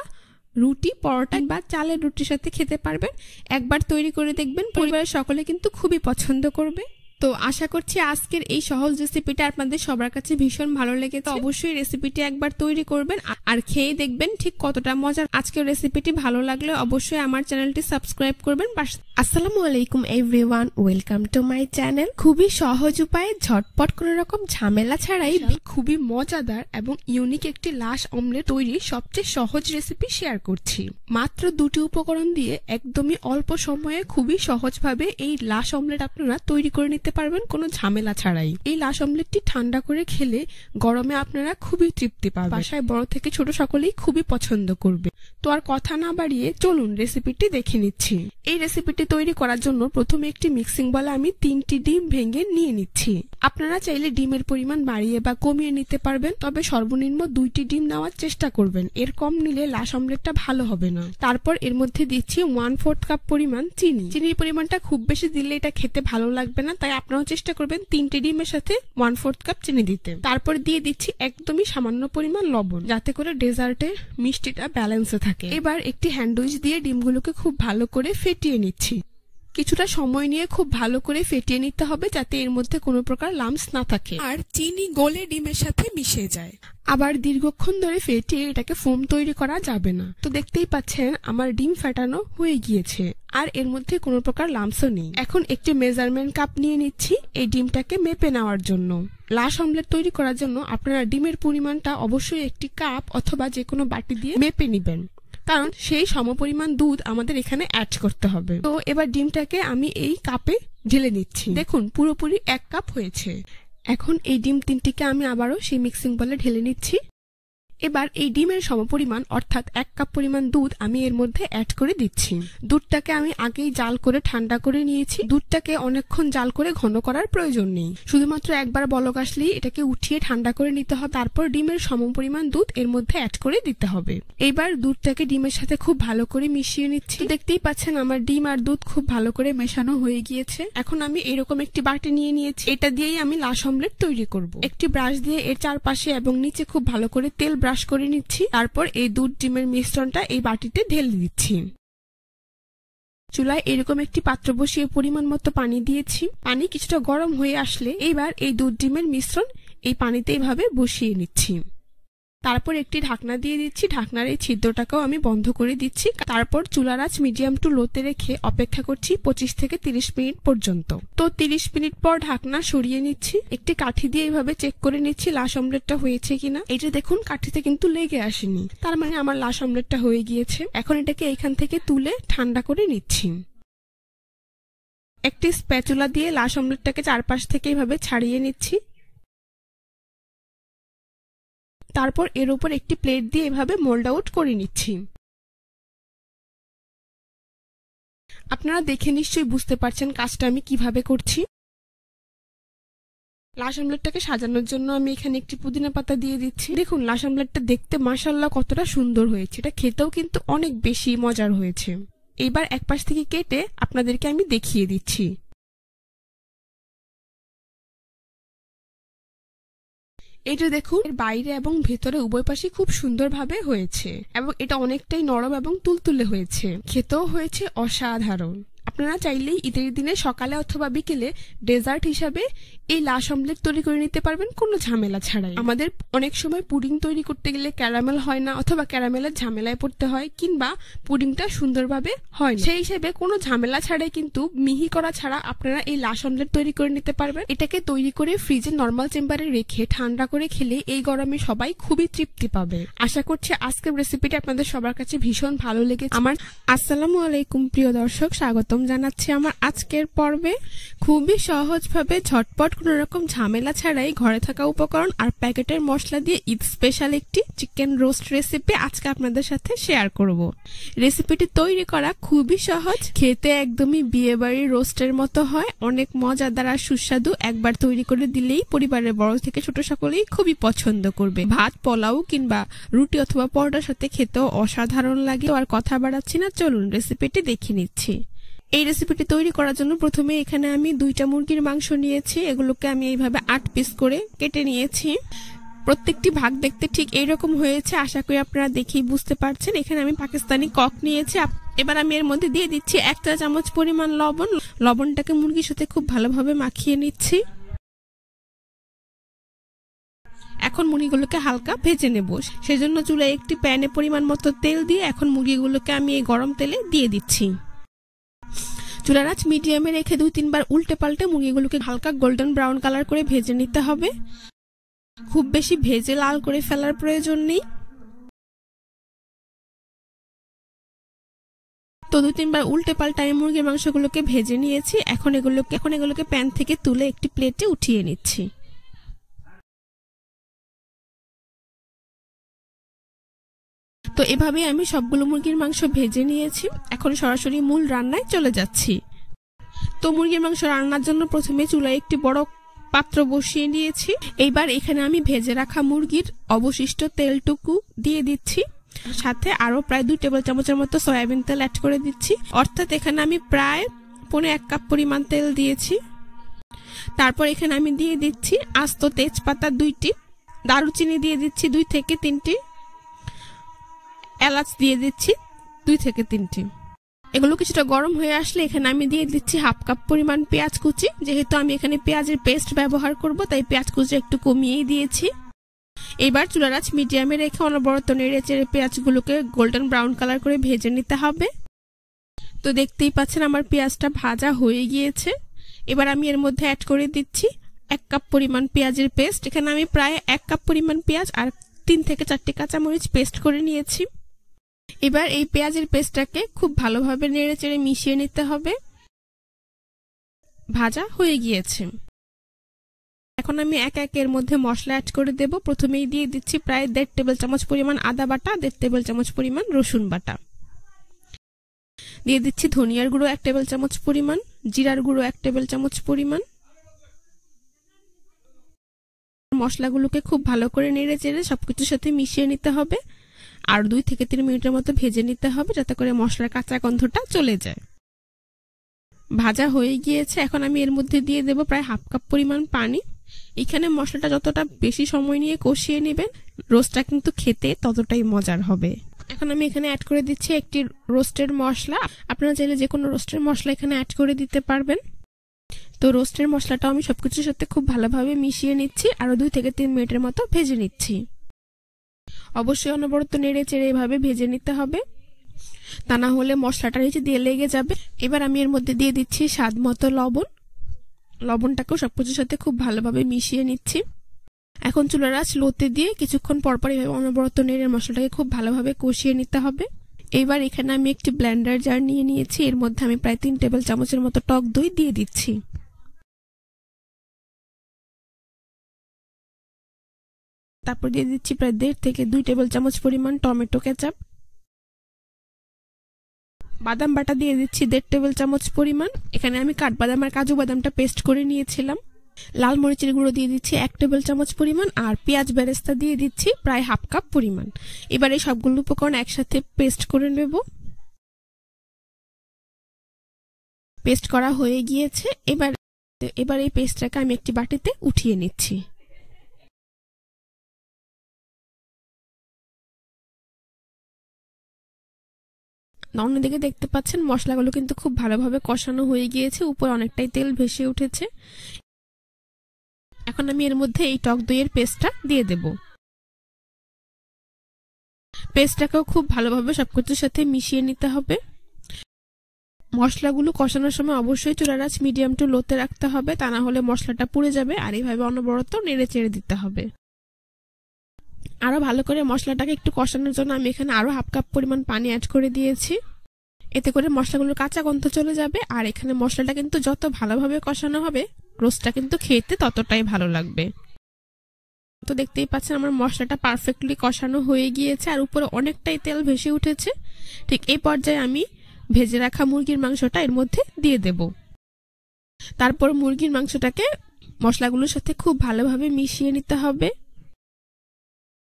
রুটি, পরোটা বা চালের রুটির সাথে খেতে পারবেন। একবার তৈরি করে দেখবেন, পরিবারের সকলে কিন্তু খুবই পছন্দ করবে। তো আশা করছি আজকের এই সহজ রেসিপিটা আপনাদের সবার কাছে ভীষণ ভালো লেগেছে। অবশ্যই রেসিপিটি একবার তৈরি করবেন আর খেয়ে দেখবেন ঠিক কতটা মজার। আজকের রেসিপিটি ভালো লাগলে অবশ্যই আমার চ্যানেলটি সাবস্ক্রাইব করবেন। আসসালামু আলাইকুম everyone, welcome to my channel. খুবই সহজ উপায়ে ঝটপট কোনো রকম ঝামেলা ছাড়াই খুবই মজাদার এবং ইউনিক একটি লাশ অমলেট তৈরির সবচেয়ে সহজ রেসিপি শেয়ার করছি। মাত্র 2টি উপকরণ দিয়ে একদমই অল্প সময়ে খুবই সহজভাবে এই লাশ অমলেট আপনারা তৈরি করে নিতে পারবেন কোনো ঝামেলা ছাড়াই। এই লাশ অমলেটটি ঠান্ডা করে খেলে গরমে আপনারা খুবই তৃপ্তি পাবেন। বাসায় বড় থেকে ছোট সকলেই খুবই পছন্দ করবে। তো আর কথা না বাড়িয়ে চলুন রেসিপিটি দেখে নিচ্ছি। এই রেসিপিটি তৈরি করার জন্য প্রথমে একটি মিক্সিং বলে আমি 3টি ডিম ভেঙে নিয়ে নিচ্ছি। আপনারা চাইলে ডিমের পরিমাণ বাড়িয়ে বা কমিয়ে নিতে পারবেন, তবে সর্বনিম্ন 2টি ডিম নেওয়ার চেষ্টা করবেন। এর কম নিলে লাশ অমলেটটা ভালো হবে না। তারপর এর মধ্যে দিচ্ছি 1/4 কাপ পরিমাণ চিনি। চিনির পরিমাণটা খুব বেশি দিলে এটা খেতে ভালো লাগবে না, তাই আপনারাও চেষ্টা করবেন 3টি ডিমের সাথে 1/4 কাপ চিনি দিতে। তারপর দিয়ে দিচ্ছি একদমই সামান্য পরিমাণ লবণ, যাতে করে ডেজার্টের মিষ্টিটা ব্যালেন্সে থাকে। এবার একটি হ্যান্ডউইচ দিয়ে ডিমগুলোকে খুব ভালো করে ফেটিয়ে নিচ্ছি। কিছুটা সময় নিয়ে খুব ভালো করে ফেটিয়ে নিতে হবে, যাতে এর মধ্যে কোনো প্রকার লাম্পস না থাকে আর চিনি গলে ডিমের সাথে মিশে যায়। আবার দীর্ঘক্ষণ ধরে ফেটিয়ে এটাকে ফোম তৈরি করা যাবে না। তো দেখতেই পাচ্ছেন আমার ডিম ফেটানো হয়ে গিয়েছে আর এর মধ্যে কোনো প্রকার লাম্পসও নেই। এখন একটি মেজারমেন্ট কাপ নিয়ে নিচ্ছি এই ডিমটাকে মেপে নেওয়ার জন্য। লাশ অমলেট তৈরি করার জন্য আপনারা ডিমের পরিমাণটা অবশ্যই একটি কাপ অথবা যে কোনো বাটি দিয়ে মেপে নিবেন, কারণ সেই সমপরিমাণ দুধ আমাদের এখানে অ্যাড করতে হবে। তো এবার ডিমটাকে আমি এই কাপে ঢেলে নিচ্ছি। দেখুন পুরোপুরি 1 কাপ হয়েছে। এখন এই ডিম 3টিকে আমি আবারও সেই মিক্সিং বলে ঢেলে নিচ্ছি। এবার এই ডিমের সমপরিমাণ অর্থাৎ 1 কাপ পরিমাণ দুধ আমি এর মধ্যে অ্যাড করে দিচ্ছি। দুধটাকে আমি আগেই জাল করে ঠান্ডা করে নিয়েছি। দুধটাকে অনেকক্ষণ জাল করে ঘন করার প্রয়োজন নেই, শুধুমাত্র একবার বলক আসলেই এটাকে উঠিয়ে ঠান্ডা করে নিতে হবে। তারপর ডিমের সমপরিমাণ দুধ এর মধ্যে অ্যাড করে দিতে হবে। এইবার দুধটাকে ডিমের সাথে খুব ভালো করে মিশিয়ে নিচ্ছি। দেখতেই পাচ্ছেন আমার ডিম আর দুধ খুব ভালো করে মেশানো হয়ে গিয়েছে। এখন আমি এরকম একটি বাটি নিয়ে নিয়েছি, এটা দিয়েই আমি লাশ অমলেট তৈরি করব। একটি ব্রাশ দিয়ে এর চারপাশে এবং নিচে খুব ভালো করে তেল ব্রাশ করে নিচ্ছি। তারপর এই দুধ ডিমের মিশ্রণটা এই বাটিতে ঢেলে দিচ্ছি। চুলায় এরকম একটি পাত্র বসিয়ে পরিমাণ মতো পানি দিয়েছি। পানি কিছুটা গরম হয়ে আসলে এইবার এই দুধ ডিমের মিশ্রণ এই পানিতে এইভাবে বসিয়ে নিচ্ছি। তারপর একটি ঢাকনা দিয়ে দিচ্ছি। ঢাকনার এই ছিদ্রটাকেও আমি বন্ধ করে দিচ্ছি। তারপর চুলার আঁচ মিডিয়াম টু লোতে রেখে অপেক্ষা করছি 25 থেকে 30 মিনিট পর্যন্ত। তো 30 মিনিট পর ঢাকনা সরিয়ে নিচ্ছি। একটি কাঠি দিয়ে এইভাবে চেক করে নিচ্ছি লাশ অমলেটটা হয়েছে কিনা। এটা দেখুন কাঠিতে কিন্তু লেগে আসেনি, তার মানে আমার লাশ অমলেটটা হয়ে গিয়েছে। এখন এটাকে এখান থেকে তুলে ঠান্ডা করে নিচ্ছি। একটি স্প্যাচুলা দিয়ে লাশ অমলেটটাকে চারপাশ থেকে এইভাবে ছাড়িয়ে নিচ্ছি। তারপর এর উপর একটি প্লেট দিয়ে এভাবে মোল্ড আউট করে নিচ্ছি। আপনারা দেখে নিশ্চয়ই বুঝতে পারছেন কাজটা আমি কিভাবে করছি। লাশ অমলেটটাকে সাজানোর জন্য আমি এখানে একটি পুদিনা পাতা দিয়ে দিচ্ছি। দেখুন লাশ অমলেটটা দেখতে মাশাআল্লাহ কতটা সুন্দর হয়েছে। এটা খেতেও কিন্তু অনেক বেশি মজার হয়েছে। এইবার এক পাশ থেকে কেটে আপনাদেরকে আমি দেখিয়ে দিচ্ছি। এটা দেখুন এর বাইরে এবং ভেতরে উভয় পাশে খুব সুন্দরভাবে হয়েছে এবং এটা অনেকটাই নরম এবং তুলতুলে হয়েছে। খেতেও হয়েছে অসাধারণ। আপনারা চাইলেই ঈদের দিনে সকালে অথবা বিকেলে ডেজার্ট হিসাবে এই লাশ অমলেট তৈরি করে নিতে পারবেন কোনো ঝামেলা ছাড়াই। আমাদের অনেক সময় পুডিং তৈরি করতে গেলে ক্যারামেল হয় না অথবা ক্যারামেলের ঝামেলায় পড়তে হয়, কিংবা পুডিংটা সুন্দরভাবে হয় না। সেই হিসেবে কোনো ঝামেলা ছাড়াই কিন্তু মিহি করা ছাড়া আপনারা এই লাশ অমলেট তৈরি করে নিতে পারবেন। এটাকে তৈরি করে ফ্রিজে নরমাল চেম্বারে রেখে ঠান্ডা করে খেলে এই গরমে সবাই খুবই তৃপ্তি পাবে। আশা করছি আজকের রেসিপিটা আপনাদের সবার কাছে ভীষণ ভালো লেগেছে। আমার আসসালামু আলাইকুম প্রিয় দর্শক, স্বাগত জানাচ্ছি আমার আজকের পর্বে। খুবই সহজভাবে ঝটপট কোনো রকম ঝামেলা ছাড়াই ঘরে থাকা উপকরণ আর প্যাকেটের মশলা দিয়ে ঈদ স্পেশাল একটি চিকেন রোস্ট রেসিপি আজকে আপনাদের সাথে শেয়ার করব। রেসিপিটি তৈরি করা খুবই সহজ, খেতে একদমই বিয়ে বাড়ির রোস্টের মতো হয়, অনেক মজাদার আর সুস্বাদু। একবার তৈরি করে দিলেই পরিবারের বড় থেকে ছোট সকলেই খুবই পছন্দ করবে। ভাত, পোলাও কিংবা রুটি অথবা পরোটার সাথে খেতেও অসাধারণ লাগে। আর কথা বাড়াচ্ছি না, চলুন রেসিপিটি দেখে নিচ্ছি। এই রেসিপিটি তৈরি করার জন্য প্রথমে এখানে আমি 2টা মুরগির মাংস নিয়েছি। এগুলোকে আমি এইভাবে 8 পিস করে কেটে নিয়েছি। প্রত্যেকটি ভাগ দেখতে ঠিক এইরকম হয়েছে, আশা করি আপনারা দেখেই বুঝতে পারছেন। এখানে আমি পাকিস্তানি কক নিয়েছি। এবার আমি এর মধ্যে দিয়ে দিচ্ছি 1 চা চামচ পরিমাণ লবণ। লবণটাকে মুরগির সাথে খুব ভালোভাবে মাখিয়ে নিচ্ছি। এখন মুরগিগুলোকে হালকা ভেজে নেব, সেজন্য চুলায় একটি প্যানে পরিমাণ মতো তেল দিয়ে এখন মুরগিগুলোকে আমি এই গরম তেলে দিয়ে দিচ্ছি। চুলার আঁচ মিডিয়ামে রেখে 2-3 বার উল্টে পাল্টে মুরগিগুলোকে হালকা গোল্ডেন ব্রাউন কালার করে ভেজে নিতে হবে। খুব বেশি ভেজে লাল করে ফেলার প্রয়োজন নেই। তো 2-3 বার উল্টে পাল্টে আমি মুরগির মাংসগুলোকে ভেজে নিয়েছি। এখন এগুলোকে প্যান থেকে তুলে একটি প্লেটে উঠিয়ে নিচ্ছি। তো এভাবে আমি সবগুলো মুরগির মাংস ভেজে নিয়েছি। এখন সরাসরি মূল রান্নায় চলে যাচ্ছি। তো মুরগির মাংস রান্নার জন্য প্রথমে চুলায় একটি বড় পাত্র বসিয়ে নিয়েছি। এইবার এখানে আমি ভেজে রাখা মুরগির অবশিষ্ট তেলটুকু দিয়ে দিচ্ছি। সাথে আরো প্রায় 2 টেবিল চামচের মতো সয়াবিন তেল অ্যাড করে দিচ্ছি। অর্থাৎ এখানে আমি প্রায় 1.25 কাপ পরিমাণ তেল দিয়েছি। তারপর এখানে আমি দিয়ে দিচ্ছি আস্ত তেজপাতা 2টি, দারুচিনি দিয়ে দিচ্ছি 2 থেকে 3টি, এলাচ দিয়ে দিচ্ছি 2 থেকে 3টি। এগুলো কিছুটা গরম হয়ে আসলে এখানে আমি দিয়ে দিচ্ছি 1/2 কাপ পরিমাণ পেঁয়াজ কুচি। যেহেতু আমি এখানে পেঁয়াজের পেস্ট ব্যবহার করব, তাই পেঁয়াজ কুচি একটু কমিয়েই দিয়েছি। এবার চুলার আঁচ মিডিয়ামে রেখে অনবরত নেড়ে চেড়ে পেঁয়াজগুলোকে গোল্ডেন ব্রাউন কালার করে ভেজে নিতে হবে। তো দেখতেই পাচ্ছেন আমার পেঁয়াজটা ভাজা হয়ে গিয়েছে। এবার আমি এর মধ্যে অ্যাড করে দিচ্ছি 1 কাপ পরিমাণ পেঁয়াজের পেস্ট। এখানে আমি প্রায় 1 কাপ পরিমাণ পেঁয়াজ আর 3 থেকে 4টি কাঁচামরিচ পেস্ট করে নিয়েছি। এবার এই পেঁয়াজের পেস্টটাকে খুব ভালোভাবে নেড়ে চেড়ে মিশিয়ে নিতে হবে। ভাজা হয়ে গিয়েছে। এখন আমি এক এক এর মধ্যে মশলা অ্যাড করে দেব। প্রথমেই দিয়ে দিচ্ছি প্রায় 1.5 টেবিল চামচ পরিমাণ আদা বাটা, 1.5 টেবিল চামচ পরিমাণ রসুন বাটা। দিয়ে দিচ্ছি ধনিয়ার গুঁড়ো 1 টেবিল চামচ পরিমাণ, জিরার গুঁড়ো 1 টেবিল চামচ পরিমাণ। মশলাগুলোকে খুব ভালো করে নেড়ে চেড়ে সবকিছুর সাথে মিশিয়ে নিতে হবে। আর 2 থেকে 3 মিনিটের মতো ভেজে নিতে হবে, যাতে করে মশলার কাঁচা গন্ধটা চলে যায়। ভাজা হয়ে গিয়েছে। এখন আমি এর মধ্যে দিয়ে দেব প্রায় 1/2 কাপ পরিমাণ পানি। এখানে মশলাটা যতটা বেশি সময় নিয়ে কষিয়ে নেবেন, রোস্টটা কিন্তু খেতে ততটাই মজার হবে। এখন আমি এখানে অ্যাড করে দিচ্ছি একটি রোস্টের মশলা। আপনারা চাইলে যে কোনো রোস্টের মশলা এখানে অ্যাড করে দিতে পারবেন। তো রোস্টের মশলাটাও আমি সবকিছুর সাথে খুব ভালোভাবে মিশিয়ে নিচ্ছি। আরো 2 থেকে 3 মিনিটের মতো ভেজে নিচ্ছি। অবশ্যই অনবরত নেড়ে চেড়ে এভাবে ভেজে নিতে হবে, তা না হলে মশলাটা নিচে দিয়ে লেগে যাবে। এবার আমি এর মধ্যে দিয়ে দিচ্ছি স্বাদ মতো লবণ। লবণটাকেও সবকিছুর সাথে খুব ভালোভাবে মিশিয়ে নিচ্ছি। এখন চুলার আঁচ লোতে দিয়ে কিছুক্ষণ পরপর এভাবে অনবরত নেড়ে মশলাটাকে খুব ভালোভাবে কষিয়ে নিতে হবে। এবার এখানে আমি একটি ব্লেন্ডার জার নিয়ে নিয়েছি। এর মধ্যে আমি প্রায় 3 টেবিল চামচের মতো টক দই দিয়ে দিচ্ছি। তারপর দিয়ে দিচ্ছি প্রায় 1.5 থেকে 2 টেবিল চামচ পরিমাণ টমেটো কেচাপ। বাদাম বাটা দিয়ে দিচ্ছি 1.5 টেবিল চামচ পরিমাণ। এখানে আমি কাঠবাদাম আর কাজু বাদামটা পেস্ট করে নিয়েছিলাম। লাল মরিচের গুঁড়ো দিয়ে দিচ্ছি 1 টেবিল চামচ পরিমাণ। আর পেঁয়াজ বেরেস্তা দিয়ে দিচ্ছি প্রায় 1/2 কাপ পরিমাণ। এবার এই সবগুলো উপকরণ একসাথে পেস্ট করে নেব। পেস্ট করা হয়ে গিয়েছে। এবার এই পেস্টটাকে আমি একটি বাটিতে উঠিয়ে নিচ্ছি। অন্যদিকে দেখতে পাচ্ছেন মশলাগুলো কিন্তু খুব ভালোভাবে কষানো হয়ে গিয়েছে, উপর অনেকটাই তেল ভেসে উঠেছে। এখন আমি এর মধ্যে এই টক দইয়ের পেস্টটা দিয়ে দেব। পেস্টটাকেও খুব ভালোভাবে সবকিছুর সাথে মিশিয়ে নিতে হবে। মশলাগুলো কষানোর সময় অবশ্যই চুলার আঁচ মিডিয়াম টু লোতে রাখতে হবে, তা না হলে মশলাটা পুড়ে যাবে। আর এইভাবে অনবরত নেড়ে চেড়ে দিতে হবে। আরো ভালো করে মশলাটাকে একটু কষানোর জন্য আমি এখানে আরো 1/2 কাপ পরিমাণ পানি অ্যাড করে দিয়েছি। এতে করে মশলাগুলোর কাঁচা গন্ধ চলে যাবে। আর এখানে মশলাটা কিন্তু যত ভালোভাবে কষানো হবে, রোস্টটা কিন্তু খেতে ততটাই ভালো লাগবে। তো দেখতেই পাচ্ছেন আমার মশলাটা পারফেক্টলি কষানো হয়ে গিয়েছে আর উপরে অনেকটাই তেল ভেসে উঠেছে। ঠিক এই পর্যায়ে আমি ভেজে রাখা মুরগির মাংসটা এর মধ্যে দিয়ে দেব। তারপর মুরগির মাংসটাকে মশলাগুলোর সাথে খুব ভালোভাবে মিশিয়ে নিতে হবে।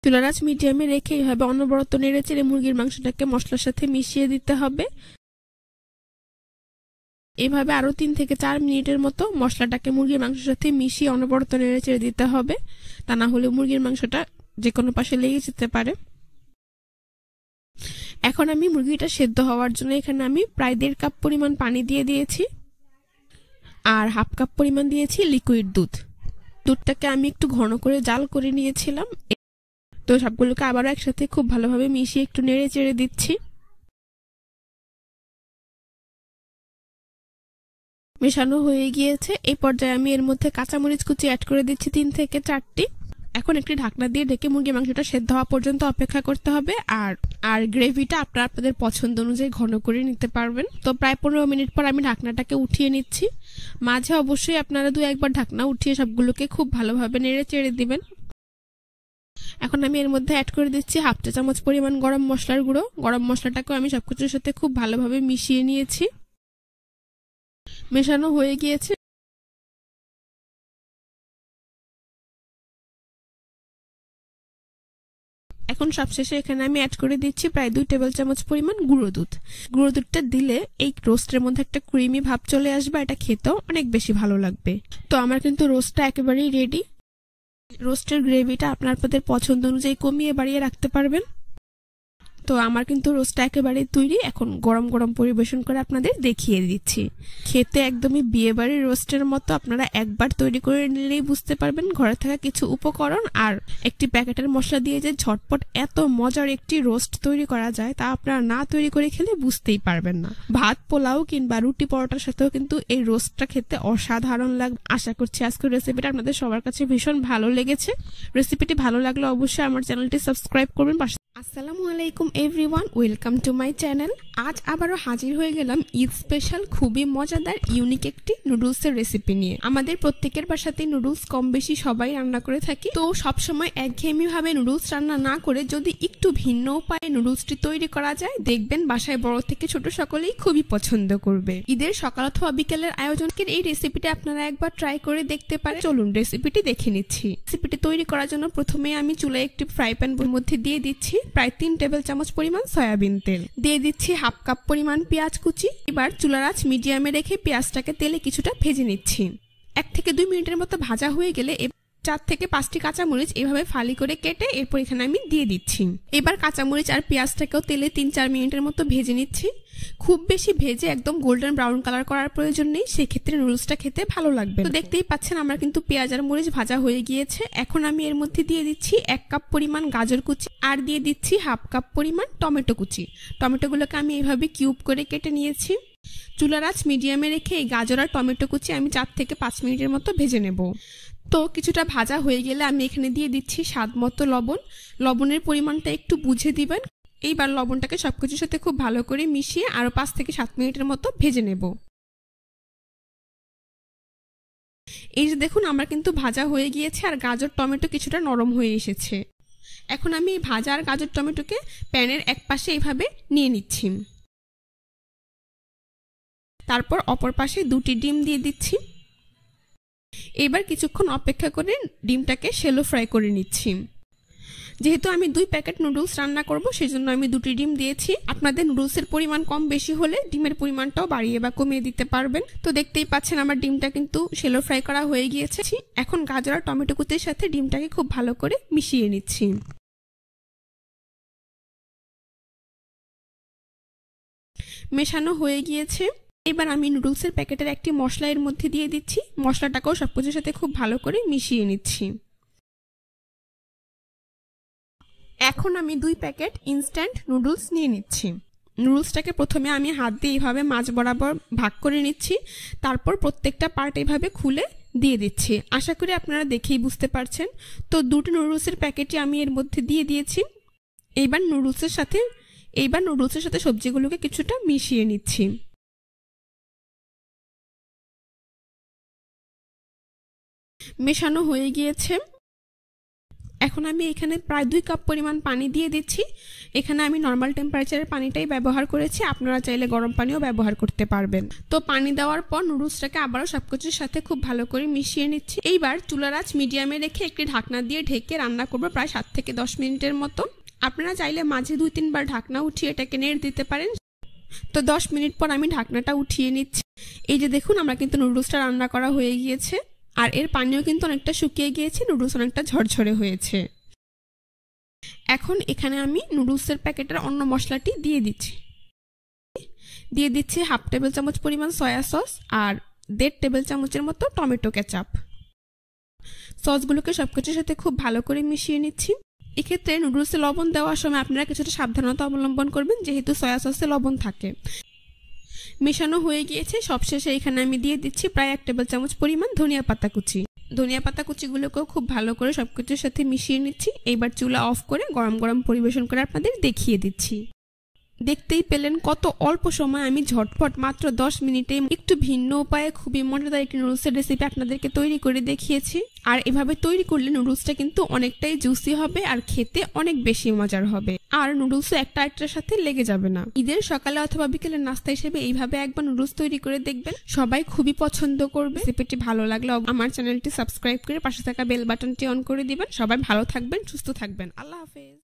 চুলার আঁচ মিডিয়ামে রেখে এইভাবে অনবরত নেড়ে চেড়ে মুরগির মাংসটাকে মশলার সাথে মিশিয়ে দিতে হবে। এভাবে আরো 3 থেকে 4 মিনিটের মতো মশলাটাকে মুরগির মাংসের সাথে মিশিয়ে অনবরত নেড়ে চেড়ে দিতে হবে, তা না হলে মুরগির মাংসটা যে কোনো পাশে লেগে যেতে পারে। এখন আমি মুরগিটা সেদ্ধ হওয়ার জন্য এখানে আমি প্রায় 1.5 কাপ পরিমাণ পানি দিয়ে দিয়েছি আর 1/2 কাপ পরিমাণ দিয়েছি লিকুইড দুধ। দুধটাকে আমি একটু ঘন করে জাল করে নিয়েছিলাম। তো সবগুলোকে আবারও একসাথে খুব ভালোভাবে মিশিয়ে একটু নেড়ে চেড়ে দিচ্ছি। মেশানো হয়ে গিয়েছে। এই পর্যায়ে আমি এর মধ্যে কাঁচামরিচ কুচি অ্যাড করে দিচ্ছি 3 থেকে 4টি। এখন একটি ঢাকনা দিয়ে ঢেকে মুরগির মাংসটা সেদ্ধ হওয়া পর্যন্ত অপেক্ষা করতে হবে। আর গ্রেভিটা আপনাদের পছন্দ অনুযায়ী ঘন করে নিতে পারবেন। তো প্রায় 15 মিনিট পর আমি ঢাকনাটাকে উঠিয়ে নিচ্ছি। মাঝে অবশ্যই আপনারা 2-1 ঢাকনা উঠিয়ে সবগুলোকে খুব ভালোভাবে নেড়ে চেড়ে দিবেন। এখন আমি এর মধ্যে অ্যাড করে দিচ্ছি 1/2 চা চামচ পরিমাণ গরম মশলার গুঁড়ো। গরম মশলাটাকেও আমি সবকিছুর সাথে খুব ভালোভাবে মিশিয়ে নিয়েছি। মেশানো হয়ে গিয়েছে। এখন সবশেষে এখানে আমি অ্যাড করে দিচ্ছি প্রায় 2 টেবিল চামচ পরিমাণ গুঁড়ো দুধ। গুঁড়ো দুধটা দিলে এই রোস্টের মধ্যে একটা ক্রিমি ভাব চলে আসবে, এটা খেতেও অনেক বেশি ভালো লাগবে। তো আমার কিন্তু রোস্টটা একেবারেই রেডি। রোস্টের গ্রেভিটা আপনাদের পছন্দ অনুযায়ী কমিয়ে বাড়িয়ে রাখতে পারবেন। তো আমার কিন্তু রোস্টটা একেবারে তৈরি। এখন গরম গরম পরিবেশন করে আপনাদের দেখিয়ে দিচ্ছি। খেতে একদমই বিয়েবাড়ির রোস্টের মতো। আপনারা একবার তৈরি করে নিলেই বুঝতে পারবেন ঘরে থাকা কিছু উপকরণ আর একটি প্যাকেটের মশলা দিয়ে যে ঝটপট এত মজার একটি রোস্ট তৈরি করা যায় তা আপনারা না তৈরি করে খেলে বুঝতেই পারবেন না। ভাত পোলাও কিংবা রুটি পরোটার সাথেও কিন্তু এই রোস্টটা খেতে অসাধারণ লাগবে। আশা করছি আজকের রেসিপিটা আপনাদের সবার কাছে ভীষণ ভালো লেগেছে। রেসিপিটি ভালো লাগলে অবশ্যই আমার চ্যানেলটি সাবস্ক্রাইব করবেন। আসসালামু আলাইকুম everyone, welcome to my channel. আজ আবারও হাজির হয়ে গেলাম ঈদ স্পেশাল খুবই মজাদার ইউনিক একটি নুডলসের রেসিপি নিয়ে। আমাদের প্রত্যেকের বাসাতে নুডলস কম বেশি সবাই রান্না করে থাকি। তো সবসময় একঘেয়েমি ভাবে নুডলস রান্না না করে যদি একটু ভিন্ন উপায়ে নুডলসটি তৈরি করা যায়, দেখবেন বাসায় বড় থেকে ছোট সকলেই খুবই পছন্দ করবে। ঈদের সকাল অথবা বিকেলের আয়োজনের এই রেসিপিটা আপনারা একবার ট্রাই করে দেখতে পারেন। চলুন রেসিপিটি দেখে নিচ্ছি। রেসিপিটি তৈরি করার জন্য প্রথমে আমি চুলায় একটি ফ্রাই প্যান মধ্যে দিয়ে দিচ্ছি প্রায় 3 টেবিল চামচ পরিমাণ সয়াবিন তেল। দিয়ে দিচ্ছি 1/2 কাপ পরিমাণ পেঁয়াজ কুচি। এবার চুলার আঁচ মিডিয়ামে রেখে পেঁয়াজটাকে তেলে কিছুটা ভেজে নিচ্ছি। 1 থেকে 2 মিনিটের মতো ভাজা হয়ে গেলে 4 থেকে 5টি কাঁচামরিচ এভাবে ফালি করে কেটে এরপর এখানে আমি দিয়ে দিচ্ছি। এবার কাঁচামরিচ আর পেঁয়াজটাকেও তেলে 3-4 মিনিটের মতো ভেজে নিচ্ছি। খুব বেশি ভেজে একদম গোল্ডেন ব্রাউন কালার করার প্রয়োজন নেই, সেক্ষেত্রে নুডলসটা খেতে ভালো লাগবে। তো দেখতেই পাচ্ছেন আমার কিন্তু পেঁয়াজ আর মরিচ ভাজা হয়ে গিয়েছে। এখন আমি এর মধ্যে দিয়ে দিচ্ছি 1 কাপ পরিমাণ গাজর কুচি আর দিয়ে দিচ্ছি 1/2 কাপ পরিমাণ টমেটো কুচি। টমেটোগুলোকে আমি এইভাবে কিউব করে কেটে নিয়েছি। চুলার আঁচ মিডিয়ামে রেখে এই গাজর আর টমেটো কুচি আমি 4 থেকে 5 মিনিটের মতো ভেজে নেব। তো কিছুটা ভাজা হয়ে গেলে আমি এখানে দিয়ে দিচ্ছি স্বাদ মতো লবণ। লবণের পরিমাণটা একটু বুঝে দিবেন। এইবার লবণটাকে সবকিছুর সাথে খুব ভালো করে মিশিয়ে আরো 5 থেকে 7 মিনিটের মতো ভেজে নেব। এই যে দেখুন আমার কিন্তু ভাজা হয়ে গিয়েছে আর গাজর টমেটো কিছুটা নরম হয়ে এসেছে। এখন আমি এই ভাজা আর গাজর টমেটোকে প্যানের এক পাশে এইভাবে নিয়ে নিচ্ছি। তারপর অপর পাশে 2টি ডিম দিয়ে দিচ্ছি। এবার কিছুক্ষণ অপেক্ষা করে ডিমটাকে শ্যালো ফ্রাই করে নিচ্ছি। যেহেতু আমি 2 প্যাকেট নুডলস রান্না করব সেজন্য আমি 2টি ডিম দিয়েছি। আপনাদের নুডলসের পরিমাণ কম বেশি হলে ডিমের পরিমাণটাও বাড়িয়ে বা কমিয়ে দিতে পারবেন। তো দেখতেই পাচ্ছেন আমার ডিমটা কিন্তু শ্যালো ফ্রাই করা হয়ে গিয়েছে। এখন গাজর আর টমেটো কুচির সাথে ডিমটাকে খুব ভালো করে মিশিয়ে নিচ্ছি। মেশানো হয়ে গিয়েছে। এবার আমি নুডলসের প্যাকেটের একটি মশলা এর মধ্যে দিয়ে দিচ্ছি। মশলাটাকেও সবকিছুর সাথে খুব ভালো করে মিশিয়ে নিচ্ছি। এখন আমি 2 প্যাকেট ইনস্ট্যান্ট নুডলস নিয়ে নিচ্ছি। নুডলসটাকে প্রথমে আমি হাত দিয়ে এইভাবে মাঝ বরাবর ভাগ করে নিচ্ছি। তারপর প্রত্যেকটা পার্ট এইভাবে খুলে দিয়ে দিচ্ছি। আশা করি আপনারা দেখেই বুঝতে পারছেন। তো 2টি নুডলসের প্যাকেটই আমি এর মধ্যে দিয়ে দিয়েছি। এইবার নুডলসের সাথে সবজিগুলোকে কিছুটা মিশিয়ে নিচ্ছি। মেশানো হয়ে গিয়েছে। এখন আমি এখানে প্রায় 2 কাপ পরিমাণ পানি দিয়ে দিচ্ছি। এখানে আমি নরমাল টেম্পারেচারের পানিটাই ব্যবহার করেছি, আপনারা চাইলে গরম পানিও ব্যবহার করতে পারবেন। তো পানি দেওয়ার পর নুডলসটাকে আবারও সবকিছুর সাথে খুব ভালো করে মিশিয়ে নিচ্ছি। এইবার চুলার আঁচ মিডিয়ামে রেখে একটি ঢাকনা দিয়ে ঢেকে রান্না করব প্রায় 7 থেকে 10 মিনিটের মতো। আপনারা চাইলে মাঝে 2-3 বার ঢাকনা উঠিয়ে এটাকে নেড়ে দিতে পারেন। তো 10 মিনিট পর আমি ঢাকনাটা উঠিয়ে নিচ্ছি। এই যে দেখুন আমার কিন্তু নুডলসটা রান্না করা হয়ে গিয়েছে আর এর পানিও কিন্তু অনেকটা শুকিয়ে গিয়েছে, নুডলস অনেকটা ঝরঝরে হয়েছে। এখন এখানে আমি নুডলসের প্যাকেটের অন্য মশলাটি দিয়ে দিচ্ছি। 1/2 টেবিল চামচ পরিমাণ সয়া সস আর 1.5 টেবিল চামচের মতো টমেটো কেচাপ। সসগুলোকে সবকিছুর সাথে খুব ভালো করে মিশিয়ে নিচ্ছি। এক্ষেত্রে নুডলসে লবণ দেওয়ার সময় আপনারা কিছুটা সাবধানতা অবলম্বন করবেন, যেহেতু সয়া সসে লবণ থাকে। মেশানো হয়ে গিয়েছে। সবশেষে এখানে আমি দিয়ে দিচ্ছি প্রায় 1 টেবিল চামচ পরিমাণ ধনিয়া পাতা কুচি। ধনিয়া পাতা কুচিগুলোকেও খুব ভালো করে সবকিছুর সাথে মিশিয়ে নিচ্ছি। এইবার চুলা অফ করে গরম গরম পরিবেশন করে আপনাদের দেখিয়ে দিচ্ছি। দেখতেই পেলেন কত অল্প সময় আমি ঝটপট মাত্র 10 মিনিটে একটু ভিন্ন উপায়ে খুবই মজাদার একটি নুডলসের রেসিপি আপনাদেরকে তৈরি করে দেখিয়েছি। আর এভাবে তৈরি করলে নুডলসটা কিন্তু অনেকটাই জুসি হবে আর খেতে অনেক বেশি মজার হবে। আর নুডলসও একটা একটার সাথে লেগে যাবে না। ঈদের সকালে অথবা বিকেলের নাস্তা হিসেবে এইভাবে একবার নুডলস তৈরি করে দেখবেন, সবাই খুবই পছন্দ করবে। রেসিপিটি ভালো লাগলে আমার চ্যানেলটি সাবস্ক্রাইব করে পাশে থাকা বেল বাটনটি অন করে দিবেন। সবাই ভালো থাকবেন, সুস্থ থাকবেন। আল্লাহ হাফেজ।